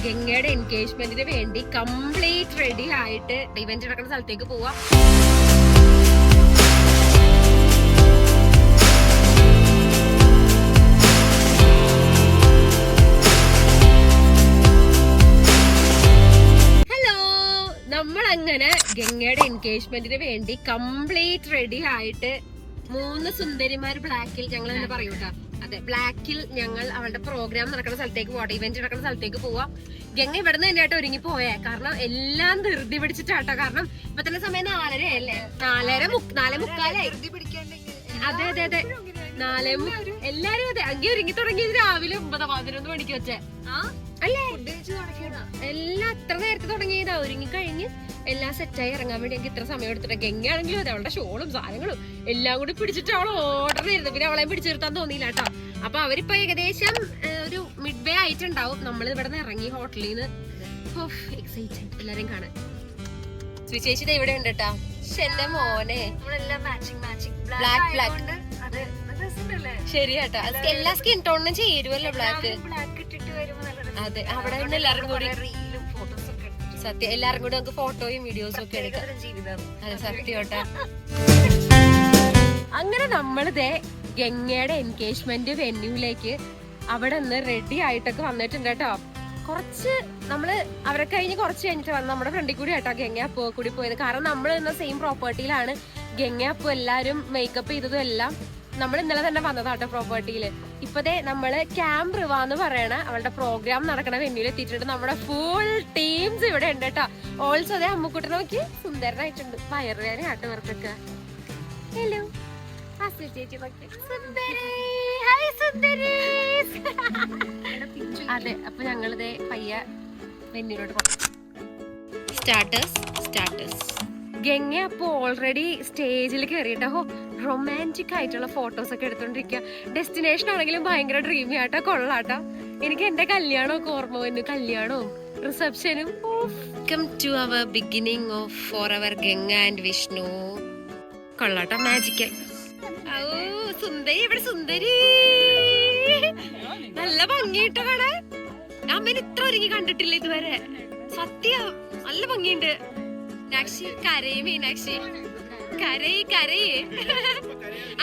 ഗംഗയുടെ എൻഗേജ്മെന്റിന് വേണ്ടി complete ready ആയിട്ട് ഇവന്റ് നടക്കുന്ന സ്ഥലത്തേക്ക് പോവാം. നമ്മളങ്ങനെ ഗംഗയുടെ എൻഗേജ്മെന്റിന് വേണ്ടി കംപ്ലീറ്റ് റെഡി ആയിട്ട് 3 സുന്ദരിമാർ ബ്ലാക്കിൽ, ഞങ്ങൾ തന്നെ പറയൂട്ടാ, അതെ ബ്ലാക്കിൽ ഞങ്ങൾ അവളുടെ പ്രോഗ്രാം നടക്കുന്ന സ്ഥലത്തേക്ക് പോട്ടെ, ഇവന്റ് നടക്കുന്ന സ്ഥലത്തേക്ക് പോവാം. ഗംഗ ഇവിടെ നിന്ന് തന്നെയാട്ടോ ഒരുങ്ങി പോയേ, കാരണം എല്ലാം ധൃതി പിടിച്ചിട്ടാട്ടോ. കാരണം ഇപ്പൊ തന്നെ സമയം 4:30 അല്ലേ, 4:45. അതെ അതെ അതെ 4 എല്ലാരും അതെ അங்கே ഒരുങ്ങി തുടങ്ങിയത് രാവിലെ 9-11 മണിക്ക് വെച്ചേ അല്ലേ. എല്ലാം അത്ര നേരത്തെ തുടങ്ങിയതാ. ഒരുങ്ങി കഴിഞ്ഞ് എല്ലാം സെറ്റായി ഇറങ്ങാൻ വേണ്ടി എനിക്ക് ഇത്ര സമയം എടുത്തിട്ട്. ഗംഗയാണെങ്കിലും അതെ അവളുടെ ഷോളും സാധനങ്ങളും എല്ലാം കൂടി പിടിച്ചിട്ട് അവൾ ഓർഡർ ചെയ്തിരുന്നു. പിന്നെ അവളെ പിടിച്ചു നിർത്താൻ തോന്നിയില്ല കേട്ടോ. അപ്പൊ അവരിപ്പോ ഏകദേശം ഒരു മിഡ് വേ ആയിട്ടുണ്ടാവും. നമ്മൾ ഇവിടെ നിന്ന് ഇറങ്ങി ഹോട്ടലിൽ നിന്ന്. എക്സൈറ്റഡ് എല്ലാരും കാണാൻ. ചേച്ചി ഇവിടെ ഉണ്ട് കേട്ടാ. എന്റെ മോനെ ബ്ലാക്ക് ബ്ലാക്ക് ശരിയാട്ടോ. എല്ലാ സ്കിൻ ടോണിനും ചേരുവല്ലോ ബ്ലാക്ക്. അതെ അവിടെ നിന്ന് എല്ലാരും കൂടി സത്യം എല്ലാരും കൂടി നമുക്ക് ഫോട്ടോയും വീഡിയോസും ഒക്കെ എടുക്കാം. അതെ സത്യം കേട്ടാ. അങ്ങനെ നമ്മളിതേ ഗംഗയുടെ എൻഗേജ്മെന്റ് വെന്യൂലേക്ക് അവിടെ നിന്ന് റെഡി ആയിട്ടൊക്കെ വന്നിട്ടുണ്ട് കേട്ടോ. കുറച്ച് നമ്മള് അവരെ കഴിഞ്ഞ് കുറച്ച് കഴിഞ്ഞിട്ട് വന്ന് നമ്മുടെ ഫ്രണ്ടിൽ കൂടി കേട്ടോ ഗംഗ അപ്പോ കൂടി പോയത്. കാരണം നമ്മൾ ഇന്ന സെയിം പ്രോപ്പർട്ടിയിലാണ് ഗംഗ അപ്പോ എല്ലാരും മേക്കപ്പ് ചെയ്തതും എല്ലാം നമ്മൾ ഇന്നലെ തന്നെ വന്നതാട്ടോ പ്രോപ്പർട്ടിയില്. ഇപ്പതേ നമ്മള് ക്യാമ്പ് റിവാന്ന് പറയണ അവളുടെ പ്രോഗ്രാം നടക്കണ വെന്യൂല് എത്തിയിട്ടുണ്ട്. നമ്മുടെ ഫുൾ ടീംസ് ഇവിടെ ഉണ്ട് കേട്ടോ. ഓൾസോ അതേ അമ്മുക്കുട്ടനെ നോക്കി സുന്ദരനായിട്ടുണ്ട്. വയറുവേദന ആട്ടോ ഇവർക്കൊക്കെ. ഹലോ ചേച്ചി അതെ. അപ്പൊ ഞങ്ങളിതേ പയ്യ വെന്യൂലോട്ട് പോകാം. സ്റ്റാർട്ടേഴ്സ് ഗംഗ അപ്പൊ ഓൾറെഡി സ്റ്റേജിൽ കയറിയിട്ടോ റൊമാൻറ്റിക് ആയിട്ടുള്ള ഫോട്ടോസ് ഒക്കെ എടുത്തോണ്ടിരിക്കുക. ഡെസ്റ്റിനേഷൻ ആണെങ്കിലും ഭയങ്കര ഡ്രീമി ആട്ടോ, കൊള്ളാട്ടോ. എനിക്ക് എന്റെ കല്യാണമൊക്കെ ഓർമ്മ വന്നു, കല്യാണവും റിസപ്ഷനും. Welcome to our beginning of forever Ganga and Vishnu. കൊള്ളാട്ടോ, മാജിക്കൽ. ഓ സുന്ദരി, ഇവിടെ സുന്ദരി, നല്ല ഭംഗിയിട്ടോ കാണാൻ. അമ്മേനെ ഇത്ര ഒരുങ്ങി കണ്ടിട്ടില്ല ഇതുവരെ. സത്യം നല്ല ഭംഗിയുണ്ട്. മീനാക്ഷി കരയ്, മീനാക്ഷി കരയ്.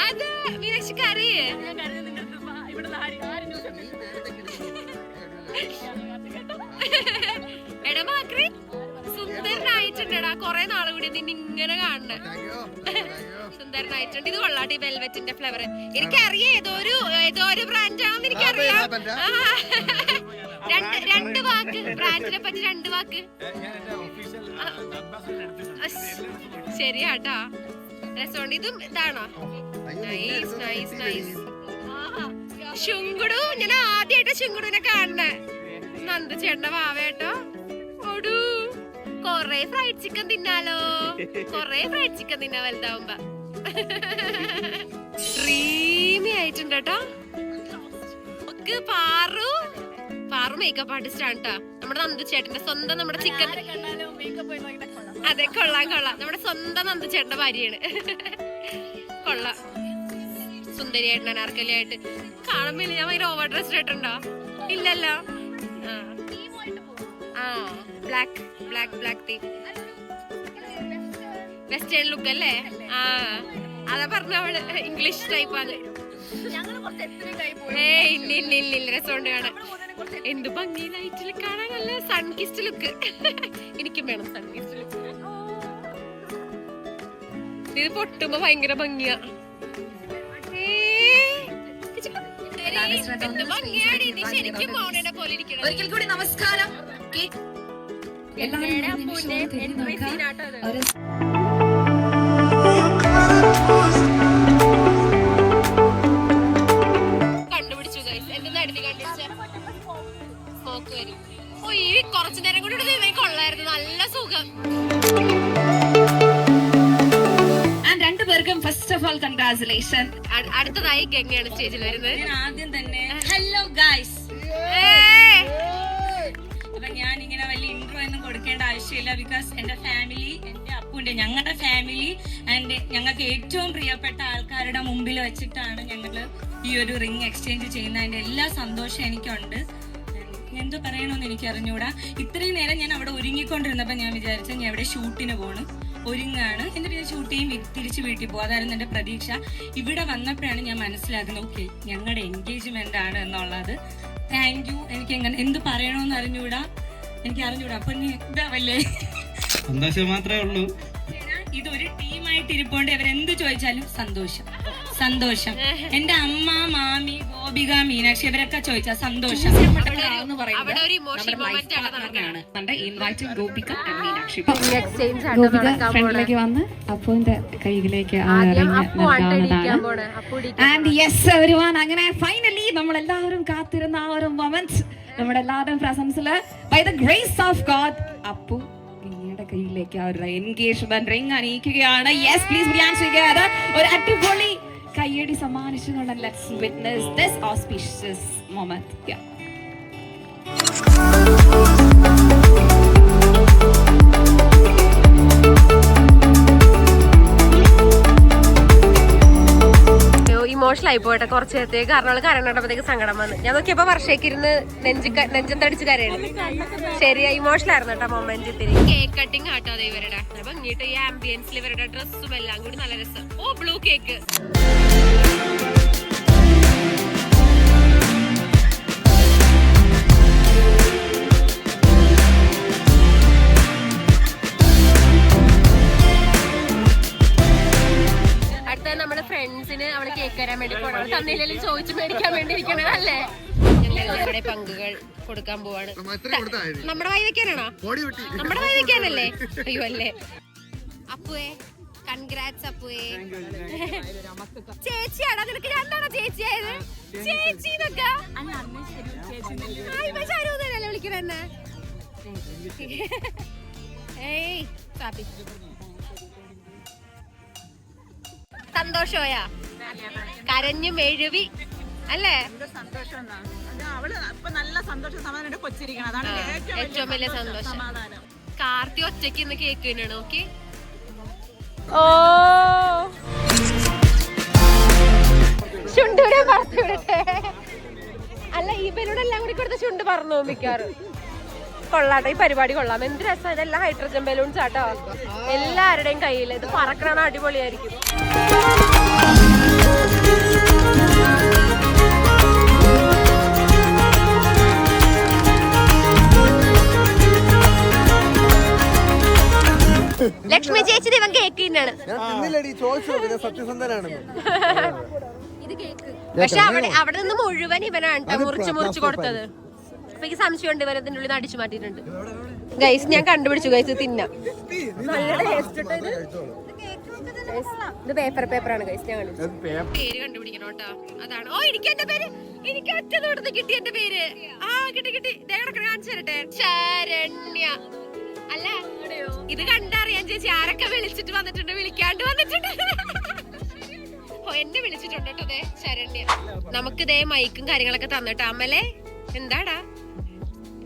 അത് മീനാക്ഷി കരയ്. എടാ മാക്രി സുന്ദരനായിട്ടുണ്ടടാ. കൊറേ നാളെ കൂടി നിന്നെ ഇങ്ങനെ കാണണേ. സുന്ദരനായിട്ടുണ്ട്. ഇത് കൊള്ളാട്ടെ, ഈ വെൽവെറ്റിന്റെ ഫ്ലേവർ. എനിക്കറിയാം ഏതോ ഒരു ബ്രാൻഡാണെന്ന് എനിക്കറിയാം. രണ്ട് വാക്ക് ബ്രാൻഡിനെ പറ്റി 2 വാക്ക്. ശരിയാട്ടാ, രസമുണ്ട്. ഇതും ഇതാണോ? നൈസ്. ശുങ്കുടു, ഞാൻ ആദ്യമായിട്ട് ശുങ്കുടുവിനെ കാണണേ. നന്ദു ചേട്ടന്റെ വാവേട്ടോ. ഓടൂ, കൊറേ ഫ്രൈഡ് ചിക്കൻ തിന്നാലോ. കൊറേ ഫ്രൈഡ് ചിക്കൻ തിന്നാ വലുതാവുമ്പോ. ഡ്രീമി ആയിട്ടുണ്ട് കേട്ടോ. പാറു മേക്കപ്പ് ആർട്ടിസ്റ്റ് ആണ് കേട്ടോ. നമ്മുടെ നന്ദു ചേട്ടന്റെ സ്വന്തം, നമ്മുടെ ചിക്കൻ. അതെ കൊള്ളാം. നമ്മുടെ സ്വന്തം നന്ദു ചേട്ടന്റെ ഭാര്യയാണ്. കൊള്ളാം, സുന്ദരിയായിട്ട് അനാർക്കലിയായിട്ട് കാണുമ്പോ. ഞാൻ ഭയങ്കര ഓവർ ഡ്രസ്ഡ് ആയിട്ടുണ്ടോ? ഇല്ലല്ലോ. ബ്ലാക്ക് തീം വെസ്റ്റേൺ ലുക്ക് അല്ലേ? അതാ പറഞ്ഞ അവള് ഇംഗ്ലീഷ് ടൈപ്പാണ്. ഇല്ല രസമുണ്ട് കാണാൻ. എന്ത് ഭംഗി ലൈറ്റിൽ കാണാൻ. നല്ല സൺകിസ്റ്റ് ലുക്ക്. എനിക്കും വേണം സൺകിസ്റ്റ് ലുക്ക്. ഇത് പൊട്ടുമ്പോ ഭയങ്കര ഭംഗിയാ. ശരിക്കും മൗനനെ പോലെ ഇരിക്കണം. ഒരിക്കൽ കൂടി നമസ്കാരം. കണ്ടുപിടിച്ചു ഗൈസ്. എന്തെന്ന് അടുത്ത് കണ്ടുപിടിച്ച സ്മോക്ക് വരും. ഓ ഈ കുറച്ചു നേരം കൂടി ഇവിടെ കൊള്ളായിരുന്നു. നല്ല സുഖം. രണ്ടുപേർക്കും ഫസ്റ്റ് ഓഫ് ഓൾ കൺഗ്രാറ്റുലേഷൻ. അടുത്തതായി ഗംഗയാണ് സ്റ്റേജിൽ വരുന്നത്. ആദ്യം തന്നെ ഹലോ ഗൈസ്. അപ്പൊ ഞാൻ ഇങ്ങനെ വലിയ ഇൻട്രോ ഒന്നും കൊടുക്കേണ്ട ആവശ്യമില്ല. ബിക്കോസ് എന്റെ ഫാമിലി, എന്റെ അപ്പുന്റെ, ഞങ്ങളുടെ ഫാമിലി ആൻഡ് ഞങ്ങൾക്ക് ഏറ്റവും പ്രിയപ്പെട്ട ആൾക്കാരുടെ മുമ്പിൽ വെച്ചിട്ടാണ് ഞങ്ങൾ ഈ ഒരു റിംഗ് എക്സ്ചേഞ്ച് ചെയ്യുന്ന. അതിന്റെ എല്ലാ സന്തോഷം എനിക്കുണ്ട്. എന്തോ പറയണമെന്ന് എനിക്ക് അറിഞ്ഞൂടാ. ഇത്രയും നേരം ഞാൻ അവിടെ ഒരുങ്ങിക്കൊണ്ടിരുന്നപ്പോൾ ഞാൻ വിചാരിച്ച ഞാൻ ഇവിടെ ഷൂട്ടിന് പോണ്, ഒരുങ്ങാണ്, എന്നിട്ട് ഞാൻ ഷൂട്ട് ചെയ്യും, തിരിച്ച് വീട്ടിൽ പോകും. അതായിരുന്നു എൻ്റെ പ്രതീക്ഷ. ഇവിടെ വന്നപ്പോഴാണ് ഞാൻ മനസ്സിലാക്കുന്നത് ഓക്കെ ഞങ്ങളുടെ എൻഗേജ്മെന്റ് ആണ് എന്നുള്ളത്. Thank you. എനിക്ക് എങ്ങനെ എന്ത് പറയണമെന്ന് അറിഞ്ഞൂടാ, എനിക്ക് അറിഞ്ഞൂടാ. അപ്പൊ ഇതാവല്ലേ, സന്തോഷം മാത്രമേ ഉള്ളൂ. ഇതൊരു ടീമായിട്ട് ഇരിപ്പോണ്ട് അവരെന്ത് ചോദിച്ചാലും സന്തോഷം സന്തോഷം. എന്റെ അമ്മ, മാമി, ഗോപിക, മീനാക്ഷി ഇവരൊക്കെ ചോദിച്ചാ സന്തോഷം. ഫ്രണ്ടിലേക്ക് വന്ന് അപ്പുവിന്റെ കയ്യിലേക്ക് അങ്ങനെ ഫൈനലി നമ്മളെല്ലാവരും കാത്തിരുന്ന ആ ഒരു മൊമെന്റ് നമ്മുടെ എല്ലാവരും പ്രസൻസില് by the grace of God Appu കയ്യിലേക്ക് ആ ഒരു engagement ring അണിയിക്കുകയാണ്. Yes please be and together ഒരു അടിപൊളി കയ്യടി സമ്മാനിച്ചുകൊണ്ട് let's witness this auspicious moment. Emotional ആയി പോട്ടെ കുറച്ച് നേരത്തേക്ക്. കാരണം അവള് കരണ്ടപ്പോഴത്തേക്ക് സങ്കടം വന്നു. ഞാൻ നോക്കിയപ്പോ വർഷയ്ക്ക് ഇരുന്ന് നെഞ്ചം തടിച്ച് കരയാണ്. ശരിയാ, ഇമോഷണൽ ആയിരുന്നു കേട്ടോ മൊമെന്റ്. ഇത്തിരി കേക്ക് കട്ടിങ് ആട്ടോ അത് ഇവരുടെ. അപ്പൊ ഇങ്ങോട്ട് ഈ ആംബിയൻസിൽ ഇവരുടെ ഡ്രസ്സും എല്ലാം കൂടി നല്ല രസം. ഓ ബ്ലൂ കേക്ക്. നമ്മുടെ ഫ്രണ്ട്സിന് അവള് കേക്ക് തരാൻ വേണ്ടി പോകണം. തന്നില്ലെങ്കിലും ചോദിച്ചു മേടിക്കാൻ വേണ്ടി ഇരിക്കണതല്ലേ. ഞങ്ങൾ നമ്മുടെ പങ്കുകൾ കൊടുക്കാൻ പോവാണ്. നമ്മുടെ വൈ വെക്കാനാണോ? നമ്മുടെ വൈ വെക്കാനല്ലേ? അയ്യോ അല്ലേ. അപ്പുവേ കൺഗ്രാറ്റ്സ് അപ്പുവേ. ചേച്ചിയാണോ നിനക്ക്? രണ്ടാണോ ചേച്ചിയായത്? ചേച്ചി വിളിക്കണ. ഏയ് സന്തോഷോയാ? കരഞ്ഞു മെഴുവി അല്ലേ? ഏറ്റവും വലിയ സന്തോഷം. കാർത്തി ഒറ്റയ്ക്ക് ഇന്ന് കേക്ക് തന്നെയാണ്. നോക്കി. ഓ ചുണ്ടൂടെ പറഞ്ഞു വിടട്ടെ. അല്ല ഇവരോട് എല്ലാം കൂടി കൊടുത്ത ചുണ്ട് പറഞ്ഞു മിക്കാറ്. കൊള്ളാട്ടെ, ഈ പരിപാടി കൊള്ളാം. എന്ത് രസം. ഇതെല്ലാം ഹൈഡ്രജൻ ബലൂൺസ് ആട്ടോ എല്ലാവരുടെയും കയ്യിൽ. ഇത് പറക്കണ അടിപൊളിയായിരിക്കും. ലക്ഷ്മി ചേച്ചി ദിവൻ കേക്ക് തന്നെയാണ്. പക്ഷെ അവിടെ നിന്ന് മുഴുവൻ ഇവനാണ് മുറിച്ച് കൊടുത്തത്. അപ്പൊ എനിക്ക് സംശയമുണ്ട് ഇവരതിന്റെ ഉള്ളിൽ അടിച്ചു മാറ്റിയിട്ടുണ്ട്. ഗൈസ് ഞാൻ കണ്ടുപിടിച്ചു ഗൈസ്. തിന്നാം. ഇത് പേപ്പറാണ് ഗൈസ്. ഞാൻ പേര് കണ്ടുപിടിക്കണം കേട്ടോ. അതാണ്. ഓ എനിക്ക് എന്റെ പേര്, എനിക്ക് ഒറ്റ തോട്ടത്തിൽ കിട്ടി എന്റെ പേര്. ആ കിട്ടി. കാണിച്ചു തരട്ടെ. ശരണ്യ. അല്ല ഇത് കണ്ടറിയാൻ ചേച്ചി ആരൊക്കെ വിളിച്ചിട്ട് വന്നിട്ടുണ്ട്, വിളിക്കാണ്ട് വന്നിട്ടുണ്ട്. ഓ എന്നെ വിളിച്ചിട്ടുണ്ട് കേട്ടോ. അതെ ശരണ്യ. നമുക്കിതേ മൈക്കും കാര്യങ്ങളൊക്കെ തന്നിട്ട്. അമ്മലേ എന്താടാ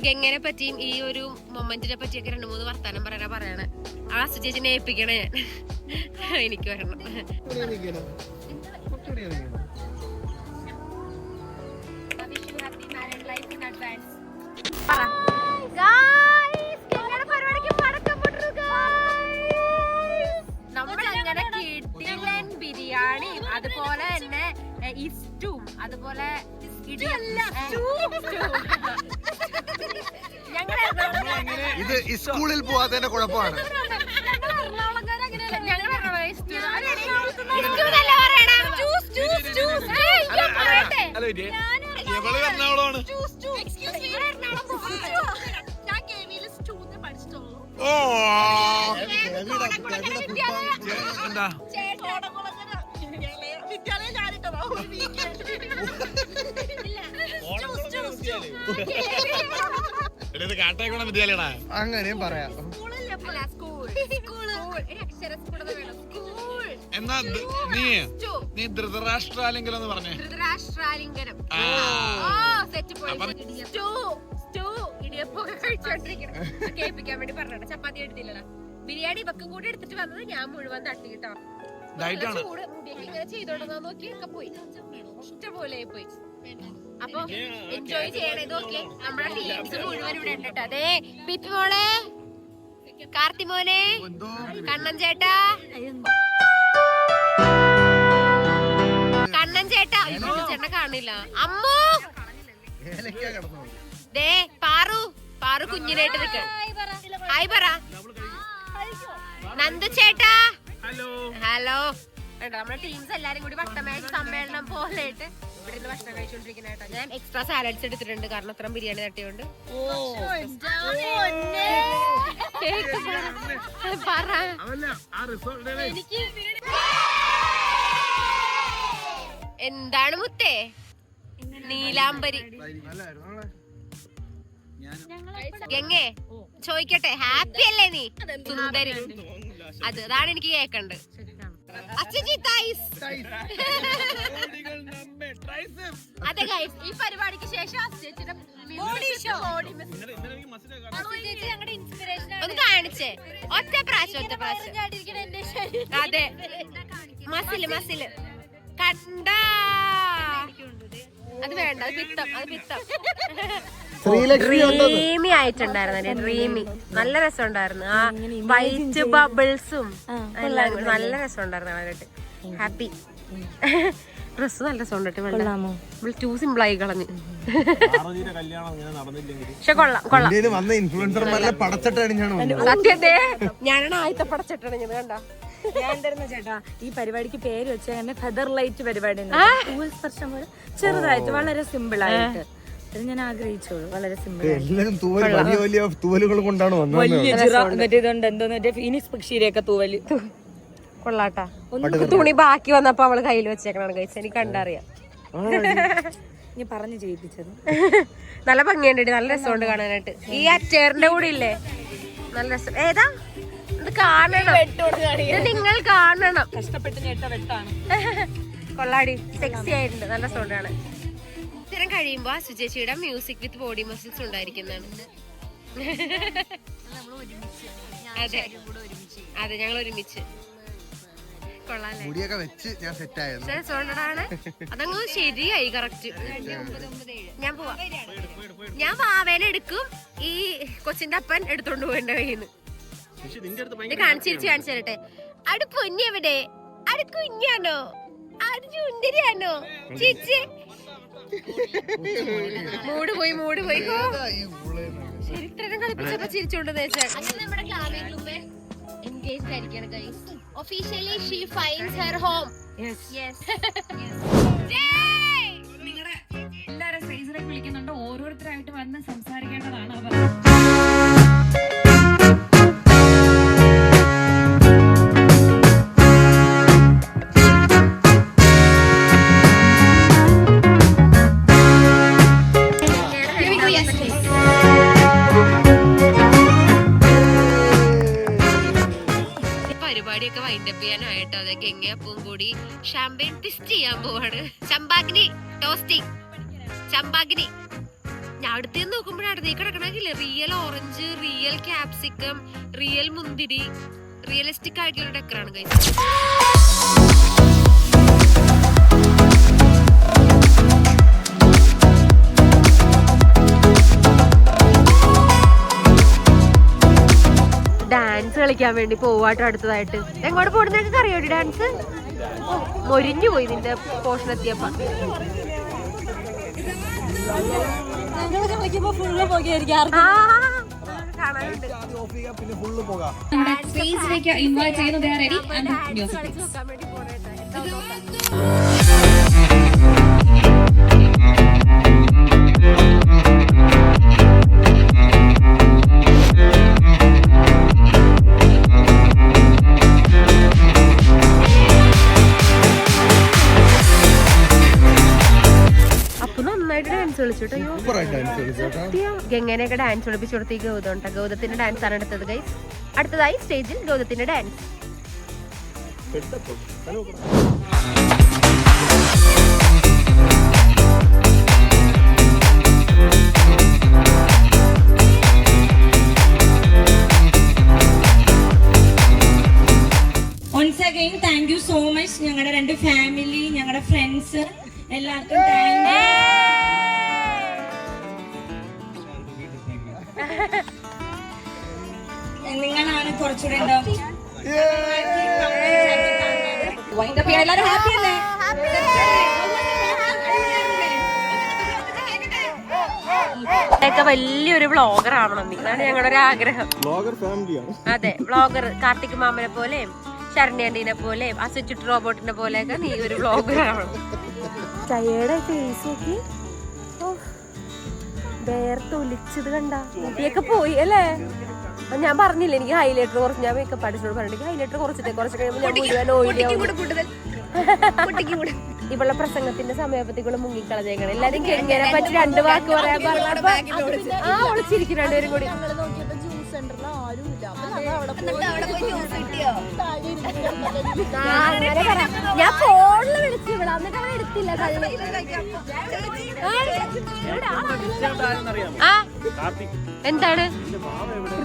ഗംഗനെ പറ്റിയും ഈ ഒരു മൊമെന്റിനെ പറ്റിയൊക്കെ 2-3 വർത്താനം പറയണേ. ആ ചേച്ചിനെ ഏൽപ്പിക്കണേ ഞാൻ. എനിക്ക് വരണം. നമ്മളങ്ങനെ കിട്ടിലൻ ബിരിയാണി, അതുപോലെ തന്നെ ഇസ്റ്റും, അതുപോലെ ഇത് സ്കൂളിൽ പോവാത്തതിന്റെ കുഴപ്പമാണ്. അങ്ങനെയും പറയാം. എന്നാ നീ ധൃതരാഷ്ട്രാലിംഗനം എന്ന് പറഞ്ഞേ. ധൃതരാഷ്ട്രാലിംഗനം ഇടിയപ്പൊക്കെ കഴിച്ചോണ്ടിരിക്കണം. കേൾപ്പിക്കാൻ വേണ്ടി പറഞ്ഞോ. ചപ്പാത്തി എടുത്തില്ലല്ലോ. ബിരിയാണി ഇവക്ക് കൂടെ എടുത്തിട്ട് വന്നത് ഞാൻ മുഴുവൻ തട്ടി കേട്ടോ. ചൂട് മുടിയൊക്കെ ഇങ്ങനെ ചെയ്തോണ്ടെന്നാ നോക്കി ഒക്കെ പോയി. ഇഷ്ടപോലെ പോയി. അപ്പൊ എൻജോയ് ചെയ്യണം. ഇതൊക്കെ നമ്മുടെ ടീംസ് മുഴുവൻ ഇവിടെ ഉണ്ട് കേട്ടോ. അതെ പിപ്പി മോളെ, കാർത്തി മോനെ, കണ്ണൻ ചേട്ടാ, കണ്ണൻ ചേട്ടാ, ചേട്ടനെ കാണില്ല. അമ്മു ദേ പാറു, പാറു കുഞ്ഞിനായിട്ട് നിൽക്ക. ഹായ് പറ. നന്ദു ചേട്ടാ ഹലോ. നമ്മുടെ ടീംസ് എല്ലാരും കൂടി വട്ടമേശ സമ്മേളനം പോലെ ആയിട്ട് ഇവിടെ നിന്ന് ഭക്ഷണം കഴിച്ചോണ്ടിരിക്കുന്ന കേട്ടോ. ഞാൻ എക്സ്ട്രാ സാലഡ്സ് എടുത്തിട്ടുണ്ട് കാരണം അത്രയും ബിരിയാണി തട്ടിയോണ്ട്. എന്താണ് മുത്തേ? നീലാംബരി ഗംഗേ ചോദിക്കട്ടെ, ഹാപ്പി അല്ലേ നീ? സുന്ദരി. അതാണ് എനിക്ക് കേക്കണ്ട്. അതെ ഗൈസ്, ഈ പരിപാടിക്ക് ശേഷം ഒന്ന് കാണിച്ചേ. ഒറ്റ പ്രാവശ്യം. അതെ മസില് കണ്ട. അത് വേണ്ട, അത് പിത്തം. ഡ്രീമി ആയിട്ടുണ്ടായിരുന്നു. ഡ്രീമി നല്ല രസമുണ്ടായിരുന്നു. ആ വൈറ്റ് ബബിൾസും എല്ലാം നല്ല രസമുണ്ടായിരുന്നു കാണാനായിട്ട്. ഹാപ്പി. ഡ്രസ് നല്ല രസമുണ്ട്. ടൂ സിമ്പിൾ ആയി കളഞ്ഞ്. പക്ഷെ കൊള്ളാം. സത്യത്തെ ഞാനാണ് ആദ്യത്തെ പടച്ചിട്ടണിഞ്ഞത്. കണ്ട ഞാൻ തരുന്ന ചേട്ടാ ഈ പരിപാടിക്ക് പേര് വെച്ച ഫെദർ ലൈറ്റ് പരിപാടി, ചെറുതായിട്ട് വളരെ സിമ്പിൾ ആയിട്ട് ഞാൻ ആഗ്രഹിച്ചോളൂ. വളരെ സിമ്പിൾ. വലിയ തൂവലുകൾ കൊണ്ടാണ് മറ്റേതുണ്ട് എന്തോന്ന് ഫീനിക്സ് പക്ഷിയുടെയൊക്കെ തൂവല്. കൊള്ളാട്ടാ. തുണി ബാക്കി വന്നപ്പോ അവള് കയ്യിൽ വെച്ചേക്കണം കഴിച്ച്. എനിക്ക് കണ്ടറിയാം. നീ പറഞ്ഞു ചെയ്യിപ്പിച്ചത്. നല്ല ഭംഗിയുണ്ട്, നല്ല രസമുണ്ട് കാണാനായിട്ട്. ഈ അച്ചേറിന്റെ കൂടെ ഇല്ലേ നല്ല രസം. ഏതാ ഇത്? കാണണം, ഇത് നിങ്ങൾ കാണണം. കഷ്ടപ്പെട്ട് ഞെട്ട വെട്ടാണ്. കൊള്ളാടി, സെക്സി ആയിട്ടുണ്ട്, നല്ല രസമുണ്ട് കാണാൻ. ഇത്തരം കഴിയുമ്പോ സുചേച്ചിയുടെ മ്യൂസിക് വിത്ത് ബോഡി മസിൽസ് ഉണ്ടായിരിക്കുന്നതാണ്. അതെ ഞങ്ങൾ ഒരുമിച്ച്. അതങ്ങ് ശരിയായി കറക്റ്റ്. ഞാൻ പോവാ. ഞാൻ വാവേനെ എടുക്കും, ഈ കൊച്ചിന്റെ അപ്പൻ എടുത്തോണ്ട് പോകേണ്ട കയ്യിന്ന്. കാണിച്ചിരിച്ച് കാണിച്ചു തരട്ടെ. അട് പൊന്നി എവിടെ? അട് കുഞ്ഞാണോ? അട് ചുണ്ടരിയാണോ? ചേച്ചി മൂട് പോയി. ചരിത്രം കളിപ്പിച്ചപ്പോ ചിരിച്ചോണ്ട് നമ്മുടെ ക്ലാവിംഗ് ഗ്രൂപ്പ് എൻഗേജ്ഡ് ആയിരിക്കണം guys. Officially she finds her home. നിങ്ങളുടെ എല്ലാവരും സ്റ്റേജിലേക്ക് വിളിക്കുന്നുണ്ട്. ഓരോരുത്തരായിട്ട് വന്ന് സംസാരിക്കേണ്ടതാണ് അവർ. പരിപാടിയൊക്കെ വൈൻഡപ്പ് ചെയ്യാനായിട്ടോ. അതെ ഗംഗയപ്പവും കൂടി ഷാമ്പയിൻ ട്വിസ്റ്റ് ചെയ്യാൻ പോവാണ്. ചമ്പാഗ്നി ടോസ്റ്റിംഗ്. ചമ്പാഗ്നി ഞാൻ അടുത്ത് നോക്കുമ്പോഴാണ് നീ കിടക്കണമെങ്കില് real orange, real capsicum, real മുന്തിരി, റിയലിസ്റ്റിക് ആയിട്ടുള്ള ഡെക്കറാണ് കഴിച്ചത്. ഡാൻസ് കളിക്കാൻ വേണ്ടി പോവാട്ടോ അടുത്തതായിട്ട്. എങ്ങോട്ട് പോടുന്നൊക്കെ അറിയോ ഡാൻസ്? മൊരിഞ്ഞു പോയി നിന്റെ പോർഷൻ എത്തിയപ്പോ. സ്റ്റേജിലേക്ക് ഇൻവൈറ്റ് ചെയ്യുന്നത് റെഡി ആൻഡ് മ്യൂസിക്. ഗംഗനെയൊക്കെ ഡാൻസ് കളിപ്പിച്ചു കൊടുത്ത് ഈ ഗൗതം ഉണ്ട്. ഗൗതത്തിന്റെ ഡാൻസ് ആണ് എടുത്തത് ഗൈസ്. അടുത്തതായി സ്റ്റേജിൽ ഗൗതത്തിന്റെ dance. once again thank you so much ഞങ്ങളുടെ രണ്ട് ഫാമിലി, ഞങ്ങളുടെ ഫ്രണ്ട്സ് എല്ലാവർക്കും താങ്ക് യു. നിങ്ങളാണ് കുറച്ചുകൂടെ എന്താ എല്ലാരും ഹാപ്പി അല്ലേ? ഒക്കെ വലിയൊരു വ്ളോഗർ ആവണം, ഇതാണ് ഞങ്ങളുടെ ഒരു ആഗ്രഹം. ബ്ലോഗർ ഫാമിലിയാണ്. അതെ, വ്ളോഗർ. കാർത്തിക് മാമനെ പോലെയും ശരണ്യാന്റീനെ പോലെയും അസുചിട്ട് റോബോട്ടിനെ പോലെയൊക്കെ നീ ഒരു വ്ളോഗർ ആവണം. ചയയുടെ ഫേസ് നോക്കി വേർത്തൊലിച്ചത് കണ്ട കുട്ടിയൊക്കെ പോയി അല്ലേ? ഞാൻ പറഞ്ഞില്ല എനിക്ക് ഹൈലൈറ്റർ കുറച്ച്, ഞാൻ മേക്കപ്പ് ആർട്ടിസ്റ്റിനോട് പറഞ്ഞിട്ട് ഹൈലൈറ്റർ കുറച്ചിട്ടേ, കുറച്ച് കഴിയുമ്പോൾ ഞാൻ മുഴുവൻ ഓയിലാവും. ഇവളുടെ പ്രസംഗത്തിന്റെ സമയപ്പത്തേക്കുള്ള മുങ്ങിക്കളഞ്ഞേക്കണം. എല്ലാരും എങ്ങനെ പറ്റി 2 വാക്ക് പറയാൻ പറഞ്ഞപ്പോ ഒളിച്ചിരിക്കും രണ്ടുപേരും കൂടി. ഞാൻ ഫോണില് വിളിച്ചു ഇവിടെ, എന്നിട്ട് അവൻ എടുത്തില്ല. എന്താണ്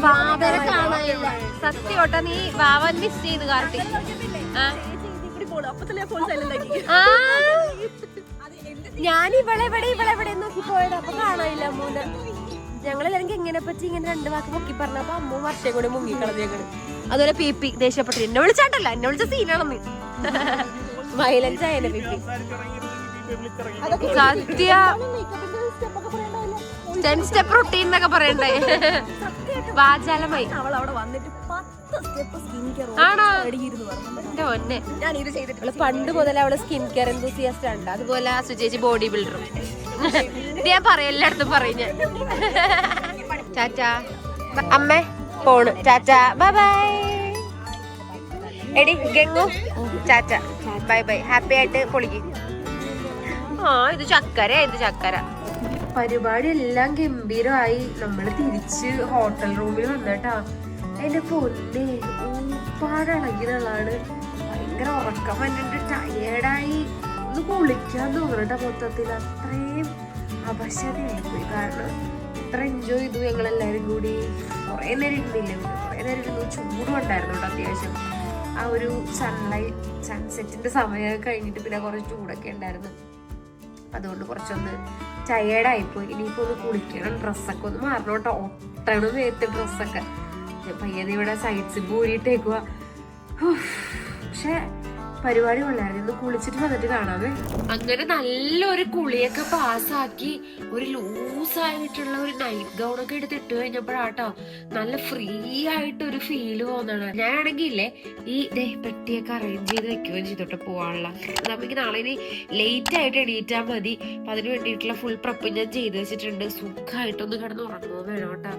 വാവനെ കാണാനില്ല? സത്യോട്ടാ, നീ വാവൻ മിസ് ചെയ്ത് കാർത്തിക്. ഞാൻ ഇവളെവിടെ നോക്കി പോയത്, അപ്പൊ കാണാനില്ല അമ്മൂനെ. ഞങ്ങളെല്ലാരും എങ്ങനെ പറ്റി ഇങ്ങനെ 2 വാക്ക് പൊക്കി പറഞ്ഞപ്പോ അമ്മ വർഷം കൂടെ മുങ്ങിക്കളഞ്ഞേക്കണ്. അതുപോലെ പി ദേഷ്യപ്പെട്ടു, എന്നെ വിളിച്ചാട്ടല്ല, എന്നെ വിളിച്ച സീനാണെന്ന്. വയലൻസ് ആയല്ലേ പി. സത്യ 10 സ്റ്റെപ്പ് റൊട്ടീൻ എന്നൊക്കെ പറയണ്ടേ, വാചാലമായി. ആണോ? പണ്ട് മുതൽ അവള് സ്കിൻ കെയർ എന്തൂസിയാസ്റ്റ് ഉണ്ട്. അതുപോലെ സുചേച്ചി ബോഡി ബിൽഡറും. ഇത് ഞാൻ പറയും, എല്ലായിടത്തും പറയും ഞാൻ. ചാച്ചാ അമ്മേ പോണ്, ചാച്ചാ ബൈ ബൈ. എടി ഗംഗു ചാച്ചാ ബൈ ബൈ, ഹാപ്പി ആയിട്ട് പൊളിക്കും. ഇത് ചക്കര. പരിപാടി എല്ലാം ഗംഭീരമായി. നമ്മള് തിരിച്ച് ഹോട്ടൽ റൂമിൽ വന്നിട്ടാ. എന്റെ പൊന്നെ ഊപ്പാടളകിനുള്ളതാണ്. ഭയങ്കര ഉറക്കം വന്നിട്ട് ടയേർഡായി. ഒന്ന് കുളിക്കാൻ തോന്നണട്ടാ. മൊത്തത്തിൽ അത്രയും അവശതയായിപ്പോയി. കാരണം ഇത്ര എൻജോയ് ചെയ്തു ഞങ്ങളെല്ലാരും കൂടി. കുറെ നേരം ഇരുന്നു. ചൂടും ഉണ്ടായിരുന്നു കേട്ടോ അത്യാവശ്യം. ആ ഒരു സൺസെറ്റിന്റെ സമയം കഴിഞ്ഞിട്ട് പിന്നെ കുറച്ച് ചൂടൊക്കെ ഉണ്ടായിരുന്നു. അതുകൊണ്ട് കുറച്ചൊന്ന് ടയേർഡായിപ്പോയി. ഇനിയിപ്പോ ഒന്ന് കുളിക്കണം, ഡ്രസ്സൊക്കെ ഒന്ന് മാറണം കേട്ടോ. ഒട്ടണം നേരത്തെ ഡ്രസ്സൊക്കെ. പയ്യനെ ഇവിടെ സൈഡ്സ് പൂരിയിട്ടേക്കുക. പക്ഷെ പരിപാടി കൊള്ളായിരുന്നു. ഇന്ന് കുളിച്ചിട്ട് വന്നിട്ട് കാണാമേ. അങ്ങനെ നല്ലൊരു കുളിയൊക്കെ പാസ്സാക്കി ഒരു ലൂസായിട്ടുള്ള ഒരു നൈറ്റ് ഗൗൺ ഒക്കെ എടുത്തിട്ട് കഴിഞ്ഞപ്പോഴാട്ടോ നല്ല ഫ്രീ ആയിട്ട് ഒരു ഫീല് തോന്നണം. ഞാനാണെങ്കിൽ ഇല്ലേ ഈ പെട്ടിയൊക്കെ അറേഞ്ച് ചെയ്ത് വെക്കുകയും ചെയ്തോട്ടെ പോവാനുള്ള. നമുക്ക് നാളെ ഇനി ലേറ്റ് ആയിട്ട് എണീറ്റാൽ മതി. അപ്പൊ അതിന് വേണ്ടിയിട്ടുള്ള ഫുൾ പ്രപ്പ് ഞാൻ ചെയ്ത് വെച്ചിട്ടുണ്ട്. സുഖമായിട്ടൊന്ന് കിടന്ന് ഉറങ്ങുമോ വേണം കേട്ടോ.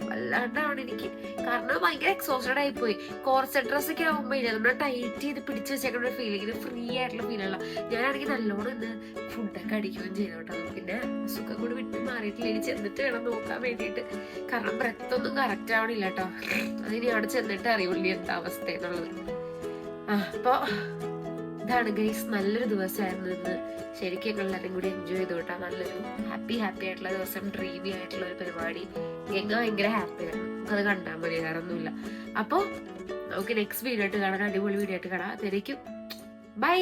വല്ലാണ്ടാണ് എനിക്ക്, കാരണം ഭയങ്കര എക്സോസ്റ്റഡ് ആയിപ്പോയി. കോർസെറ്റ് ഡ്രസ് ഒക്കെ ആകുമ്പോഴേ നമ്മള് ടൈറ്റ് ചെയ്ത് പിടിച്ച് വെച്ചേക്കുന്ന ഫീലിംഗ്, ഫ്രീ ആയിട്ടുള്ള ഫീലുള്ള. ഞാനാണെങ്കിൽ നല്ലോണം ഇന്ന് ഫുഡൊക്കെ അടിക്കുകയും ചെയ്തു കേട്ടോ. പിന്നെ സുഖം കൂടി വിട്ട് മാറിയിട്ടില്ല. ഇനി ചെന്നിട്ട് വേണം നോക്കാൻ വേണ്ടിയിട്ട്. കാരണം ബ്രെത്ത് ഒന്നും കറക്റ്റ് ആവണില്ല കേട്ടോ. അതിനി അവിടെ ചെന്നിട്ട് അറിയുള്ളൂ എന്താ അവസ്ഥ എന്നുള്ളത്. അപ്പൊ ഇതാണ് ഗൈസ്, നല്ലൊരു ദിവസമായിരുന്നു ഇന്ന്. ശരിക്കും ഞങ്ങളെല്ലാവരും കൂടി എൻജോയ് ചെയ്തു കേട്ടോ. നല്ലൊരു ഹാപ്പി ആയിട്ടുള്ള ദിവസം, ഡ്രീമി ആയിട്ടുള്ള ഒരു പരിപാടി. ഞങ്ങൾ ഭയങ്കര ഹാപ്പി ആയിരുന്നു. നമുക്കത് കണ്ടാൽ മതി, വേറെ ഒന്നുമില്ല. അപ്പൊ നമുക്ക് നെക്സ്റ്റ് വീഡിയോ ആയിട്ട് കാണാൻ, അടിപൊളി വീഡിയോ ആയിട്ട് കാണാം. അതായിരിക്കും ബൈ.